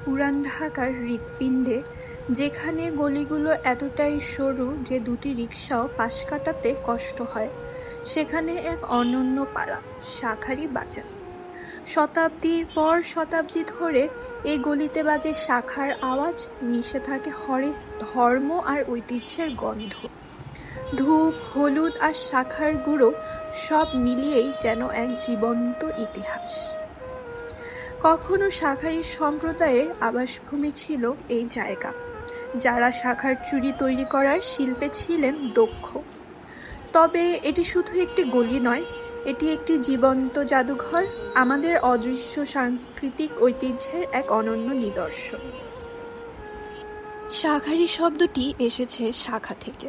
পুরান ঢাকার হৃৎপিণ্ডে, যেখানে গলিগুলো এতটাই সরু যে দুটি রিকশাও পাশ কাটাতে কষ্ট হয়, সেখানে এক অনন্য পাড়া, শাঁখারী বাজার। শতাব্দীর পর শতাব্দী ধরে এই গলিতে বাজে শাঁখার আওয়াজ, মিশে থাকে হরেক ধর্ম আর ঐতিহ্যের গন্ধ। ধূপ, হলুদ আর শাঁখার গুঁড়ো সব মিলিয়েই যেন এক জীবন্ত ইতিহাস। কখনো শাঁখারী সম্প্রদায়ের আবাসভূমি ছিল এই জায়গা, যারা শাঁখার চুড়ি তৈরি করার শিল্পে ছিলেন দক্ষ। তবে এটি শুধু একটি গলি নয়, এটি একটি জীবন্ত জাদুঘর, আমাদের অদৃশ্য সাংস্কৃতিক ঐতিহ্যের এক অনন্য নিদর্শন। শাঁখারী শব্দটি এসেছে শাঁখা থেকে,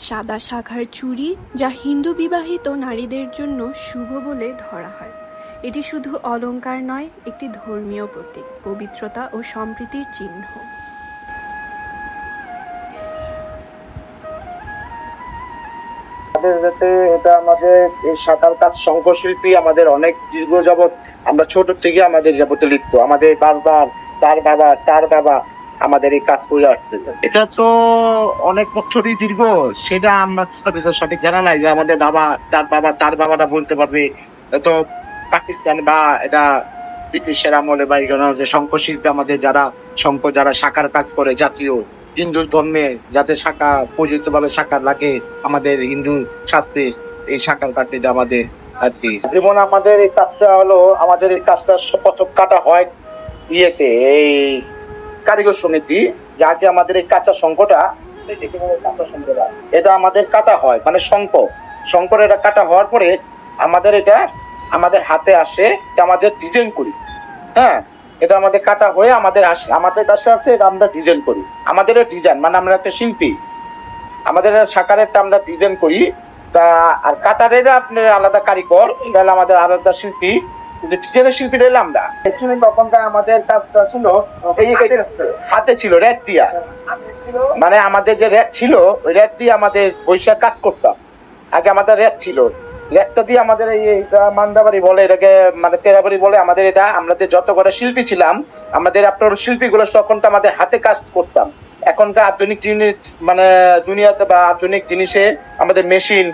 সাদা শাঁখার চুড়ি, যা হিন্দু বিবাহিত নারীদের জন্য শুভ বলে ধরা হয়। এটি শুধু অলংকার নয়, একটি ধর্মীয় প্রতীক, পবিত্রতা ও সম্প্রীতির চিহ্ন। এটা আমাদের এই শাঁখার কাজ শঙ্করশিল্পী আমাদের অনেক দীর্ঘ যাবৎ, আমরা ছোট থেকে আমাদের যাবতে লিখতো, আমাদের বারবার তার বাবা আমাদের এই কাজ করে আসছে। এটা তো অনেক বছরই দীর্ঘ, সেটা আমরা সঠিক জানা নাই যে আমাদের বাবা তার বাবাটা বলতে পারবে। তো পাকিস্তান বা এটা ব্রিটিশের আমলে বা যে শঙ্করশিল্পী আমাদের যারা শাঁখার কাজ করে, জাতীয় হিন্দু ধর্মে যাতে শাঁখা পূজিত ভাবে শাঁখা লাগে, আমাদের হিন্দু শাস্ত্রে এই শাঁখার কাজটা আমাদের আর কি। যেমন আমাদের এই কাজটা হলো, আমাদের এই কাজটা প্রথম কাটা হয় ইয়েতে, এই কারিগর সমিতি, যাকে আমাদের এই কাঁচা শঙ্কটা, এটা আমাদের কাটা হয়, মানে শঙ্কর এটা কাটা হওয়ার পরে আমাদের এটা আমাদের হাতে আসে, আমাদের ডিজাইন করি। হ্যাঁ, এটা আমাদের কাটা হয়ে আমাদের কাছে আছে, এটা আমরা ডিজাইন করি। আমাদের ডিজাইন মানে আমরা একটা শিল্পী, আমাদের শাঁখারেরটা আমরা ডিজাইন করি। তা আর কাটারের আপনার আলাদা কারিগর, এটা আমাদের আলাদা শিল্পী, ডিজাইনের শিল্পী রইলাম আমরা। তখনকার আমাদের কাজটা ছিল হাতে ছিল রেট দিয়া, মানে আমাদের যে রেট ছিল ওই রেট দিয়ে আমাদের বৈশাখ কাজ করতাম। আগে আমাদের রেট ছিল, রেটটা দিয়ে আমাদের এইটা মান্দাবাড়ি বলে, এটাকে মানে তেরাবাড়ি বলে। আমাদের এটা আমাদের যত করে শিল্পী ছিলাম, আমাদের আপনার শিল্পীগুলো তখন তো আমাদের হাতে কাজ করতাম। এখনকার আধুনিক জিনিস মানে দুনিয়াতে বা আধুনিক জিনিসে আমাদের মেশিন,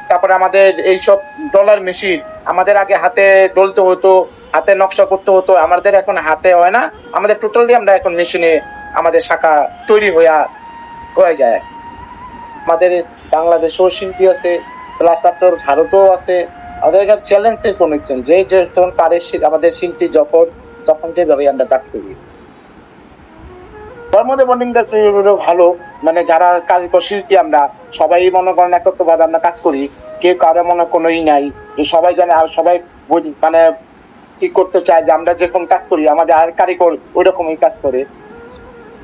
তারপরে আমাদের এইসব ডলার মেশিন, আমাদের আগে হাতে ডলতে হতো, হাতে নকশা করতে হতো, আমাদের এখন হাতে হয় না, আমাদের টোটালি আমরা এখন মেশিনে আমাদের শাঁখা তৈরি হয়ে যায়। আমাদের বাংলাদেশেও শিল্পী আছে, প্লাস আপনার ভারতেও আছে। আমাদের এখানে চ্যালেঞ্জের কোনো যে যখন পারে আমাদের শিল্পী তখন যেভাবে আমরা কাজ করি। ভালো, মানে যারা কারিগর শিল্পী আমরা সবাই মনে করেন একত্রভাবে আমরা কাজ করি, কেউ কারো মনে কোনো নাই যে সবাই জানে, আর সবাই মানে কি করতে চায় যে আমরা যেরকম কাজ করি আমাদের আর কারিগর ওই রকমই কাজ করে।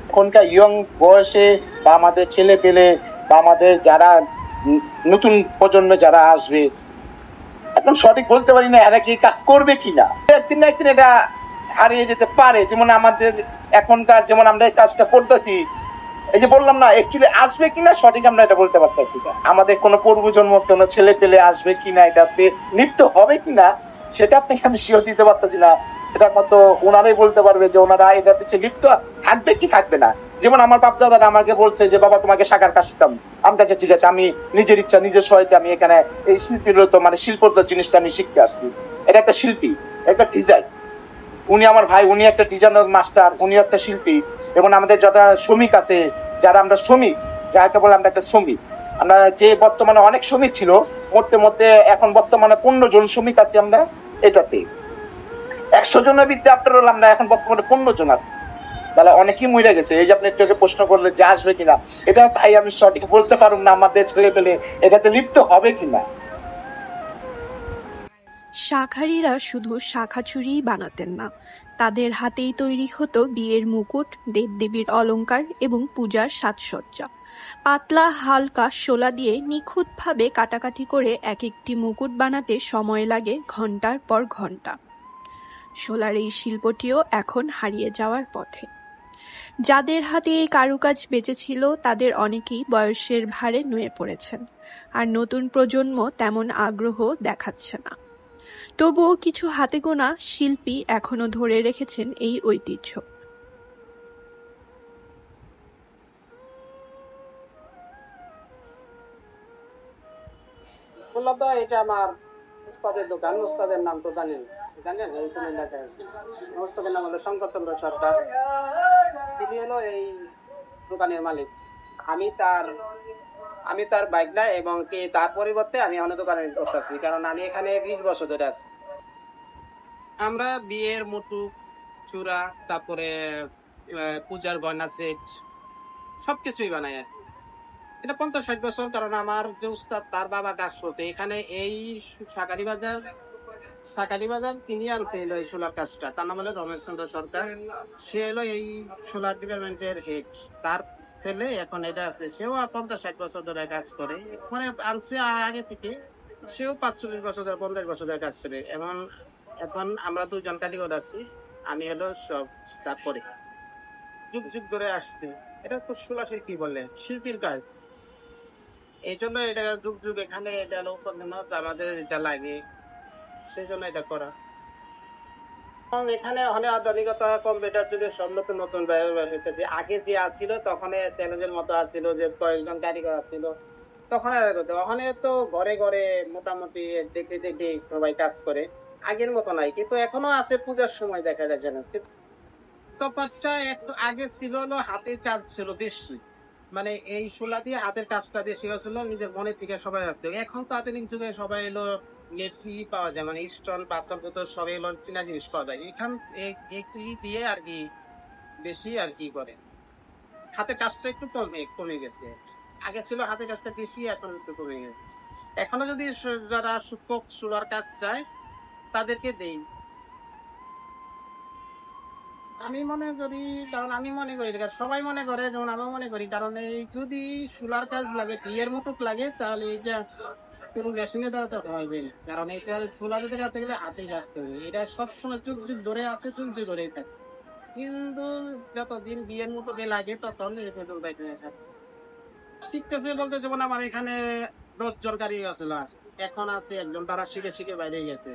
এখনকার ইয়ং বয়সে বা আমাদের ছেলে পেলে বা আমাদের যারা নতুন প্রজন্মে যারা আসবে, এখন সঠিক বলতে পারি না এরা কি কাজ করবে কিনা, একদিন না একদিন এটা হারিয়ে যেতে পারে। যেমন আমাদের এখনকার যেমন আমরা এই কাজটা করতেছি, এই যে বললাম না, অ্যাকচুয়ালি আসবে কিনা সঠিক আমরা এটা বলতে পারতেছি না। আমাদের কোনো পূর্বজন্ম কোনো ছেলে পেলে আসবে কিনা, এটাতে লিপ্ত হবে কিনা, সেটা আপনাকে আমি শিওর দিতে পারতেছি না। এটা মতো ওনারাই বলতে পারবে যে ওনারা এটা পিছিয়ে লিপ্ত থাকবে কি থাকবে না। যেমন আমার বাপ দাদারা আমাকে বলছে যে বাবা তোমাকে শাঁখার কাজ শিখতাম, আমি কাছে ঠিক আছে, আমি নিজের ইচ্ছা নিজের সহায়তা আমি এখানে এই শিল্পীর মানে শিল্পত জিনিসটা আমি শিখতে আসছি। এটা একটা শিল্পী, একটা ডিজাইন। উনি আমার ভাই, উনি একটা ডিজাইনার মাস্টার, উনি একটা শিল্পী। এবং আমাদের যারা শ্রমিক আছে, যারা আমরা শ্রমিক, যাকে বলে আমরা একটা শ্রমিক, আমরা যে বর্তমানে অনেক শ্রমিক ছিল, মধ্যে এখন বর্তমানে 15 জন শ্রমিক আছি আমরা এটাতে। 100 জনের ভিত্তি আপনার হলো আমরা এখন বর্তমানে 15 জন আছি, তাহলে অনেকেই মরে গেছে। এই যে আপনি একটু প্রশ্ন করলে যে আসবে কিনা, এটা তাই আমি সঠিক বলতে পারব না আমাদের ছেলে পেলে এটাতে লিপ্ত হবে কিনা। শাঁখারীরা শুধু শাঁখা চুড়িই বানাতেন না, তাদের হাতেই তৈরি হতো বিয়ের মুকুট, দেবদেবীর অলংকার এবং পূজার সাজসজ্জা। পাতলা হালকা শোলা দিয়ে নিখুঁতভাবে কাটাকাটি করে এক একটি মুকুট বানাতে সময় লাগে ঘন্টার পর ঘন্টা। শোলার এই শিল্পটিও এখন হারিয়ে যাওয়ার পথে। যাদের হাতে এই কারুকাজ বেঁচে ছিল তাদের অনেকেই বয়সের ভারে নুয়ে পড়েছেন, আর নতুন প্রজন্ম তেমন আগ্রহ দেখাচ্ছে না। তবুও কিছু হাতে গোনা শিল্পী এখনো ধরে রেখেছেন এই ঐতিহ্য। মূলত এটা আমার উস্তাদের দোকান। উস্তাদের নাম তো জানেন, জানেন এই কোন এলাকায় আছে। উস্তাদের নাম হলো শঙ্কর চন্দ্র সরকার। তিনি হলো এই দোকানের মালিক। আমি তার বাইক না, এবং কি তার পরিবর্তে আমি অন্য দোকানে করতেছি, কারণ আমি এখানে 20 বছর ধরে আছি। আমরা বিয়ের মুটুক, চূড়া, তারপরে পূজার গয়না সেট সবকিছুই বানাই আর কি। এটা 50-60 বছর, কারণ আমার যে উস্তাদ তার বাবা কাজ করতে এখানে এই শাকারি বাজার তিনি আনছে এলো এই সোলার কাজটা। তার নাম হলো রমেশ চন্দ্র সরকার। সে এলো এই সোলার ডিপার্টমেন্টের হেড। তার ছেলে এখন এটা আছে, সেও 50-60 বছর ধরে কাজ করে। মানে আনছে আগে থেকে, সেও 45 বছর ধরে 50 বছর ধরে কাজ করে। এখন আমরা দুজন কারিগর আছি, আমি হলো সব তারপরে যুগ যুগ ধরে আসছে। এটা তো সোলা শিল্পী বলে, শিল্পীর কাজ। এই জন্য এটা যুগ যুগ এখানে এটা আমাদের এটা লাগে, সেই জন্য এটা করা। এখানে অনেক আধুনিকতা, কম্পিউটার যুগের সব নতুন নতুন হইতেছে। আগে যে আসছিল তখন চ্যালেঞ্জের মতো আসছিল, যে কয়েকজন কারিগর আসছিল তখন ওখানে তো ঘরে ঘরে মোটামুটি দেখে দেখে সবাই কাজ করে, আগের মতো নাই। কিন্তু এখনো আছে, পূজার সময় দেখা যায় যেন। তফাৎটা একটু আগে ছিল হলো হাতের কাজ ছিল বেশি, মানে এই সোলা দিয়ে হাতের কাজটা বেশি হয়েছিল, নিজের মনের থেকে সবাই আসতো। এখন তো আধুনিক যুগে সবাই এলো পাওয়া যায়, মানে স্টোন পাথর পুতর সবাই এলো চিনা জিনিস পাওয়া যায়। এখান দিয়ে আর কি বেশি আর কি করে, হাতের কাজটা একটু কমে গেছে। আগে ছিল হাতের কাজটা বেশি, এখন একটু কমে গেছে। এখনো যদি যারা সূক্ষ্ম সোলার কাজ চায় তাদেরকে দেই। আমি মনে করি, কারণ আমি মনে করি, সবাই মনে করে, যেমন আমি মনে করি, কারণ এই যদি সোলার কাজ লাগে, বিয়ের মতো লাগে, তাহলে এটা কোনো মেশিনে দ্বারা তো হবে না। কারণ এটা সোলারে দেখাতে গেলে হাতেই রাখতে হবে। এটা সবসময় যুগ যুগ ধরে আছে, যুগ যুগ ধরেই থাকে। কিন্তু যতদিন বিয়ের মতো লাগে তখন শিখতেছে বলতে, যেমন আমার এখানে 10 জন কারিগর আছে, এখন আছে একজন, তারা শিখে শিখে বাইরে গেছে।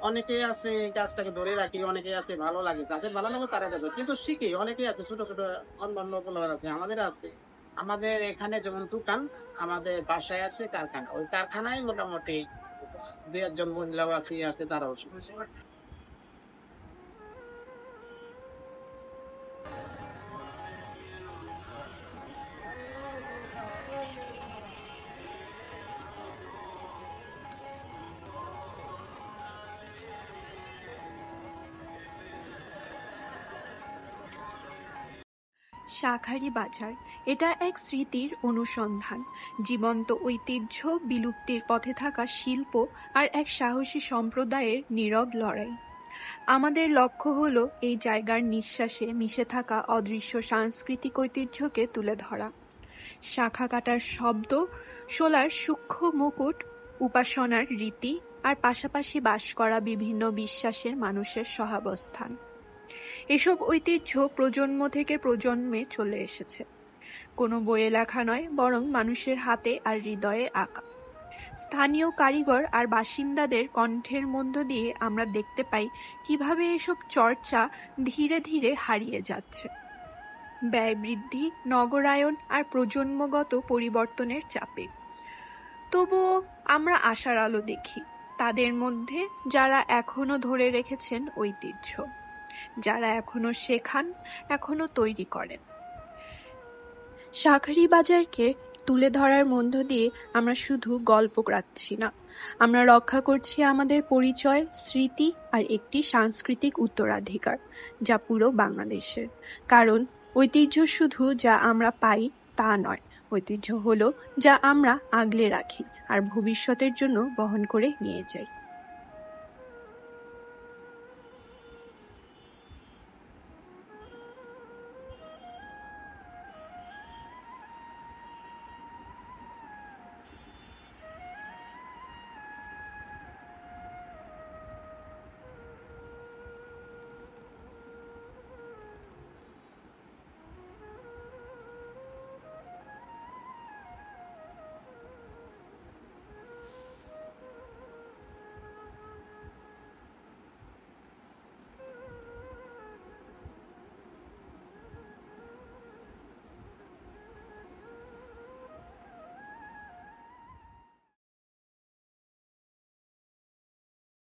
অনেকেই আছে এই কাজটাকে ধরে রাখি, অনেকে আছে ভালো লাগে, যাদের ভালো লাগে তারা কাছে কিন্তু শিখে। অনেকেই আছে ছোট ছোট অন্যান্য আছে, আমাদের আছে। আমাদের এখানে যেমন দোকান, আমাদের বাসায় আছে কারখানা, ওই কারখানায় মোটামুটি 2-1 জন মহিলাও আছে তারাও। শাঁখারী বাজার, এটা এক স্মৃতির অনুসন্ধান, জীবন্ত ঐতিহ্য, বিলুপ্তির পথে থাকা শিল্প আর এক সাহসী সম্প্রদায়ের নীরব লড়াই। আমাদের লক্ষ্য হলো এই জায়গার নিঃশ্বাসে মিশে থাকা অদৃশ্য সাংস্কৃতিক ঐতিহ্যকে তুলে ধরা। শাঁখা কাটার শব্দ, শোলার সূক্ষ্ম মুকুট, উপাসনার রীতি আর পাশাপাশি বাস করা বিভিন্ন বিশ্বাসের মানুষের সহাবস্থান। এসব ঐতিহ্য প্রজন্ম থেকে প্রজন্মে চলে এসেছে, কোনো বইয়ে লেখা নয়, বরং মানুষের হাতে আর হৃদয়ে আঁকা। স্থানীয় কারিগর আর বাসিন্দাদের কণ্ঠের মধ্য দিয়ে আমরা দেখতে পাই কিভাবে এসব চর্চা ধীরে ধীরে হারিয়ে যাচ্ছে। ব্যয় বৃদ্ধি, নগরায়ন আর প্রজন্মগত পরিবর্তনের চাপে। তবুও আমরা আশার আলো দেখি তাদের মধ্যে, যারা এখনো ধরে রেখেছেন ঐতিহ্য, যারা এখনো শেখান, এখনো তৈরি করেন। শাঁখারী বাজারকে তুলে ধরার মধ্য দিয়ে আমরা শুধু গল্প রাখছি না, আমরা রক্ষা করছি আমাদের পরিচয়, স্মৃতি আর একটি সাংস্কৃতিক উত্তরাধিকার, যা পুরো বাংলাদেশের। কারণ ঐতিহ্য শুধু যা আমরা পাই তা নয়, ঐতিহ্য হলো যা আমরা আগলে রাখি আর ভবিষ্যতের জন্য বহন করে নিয়ে যাই।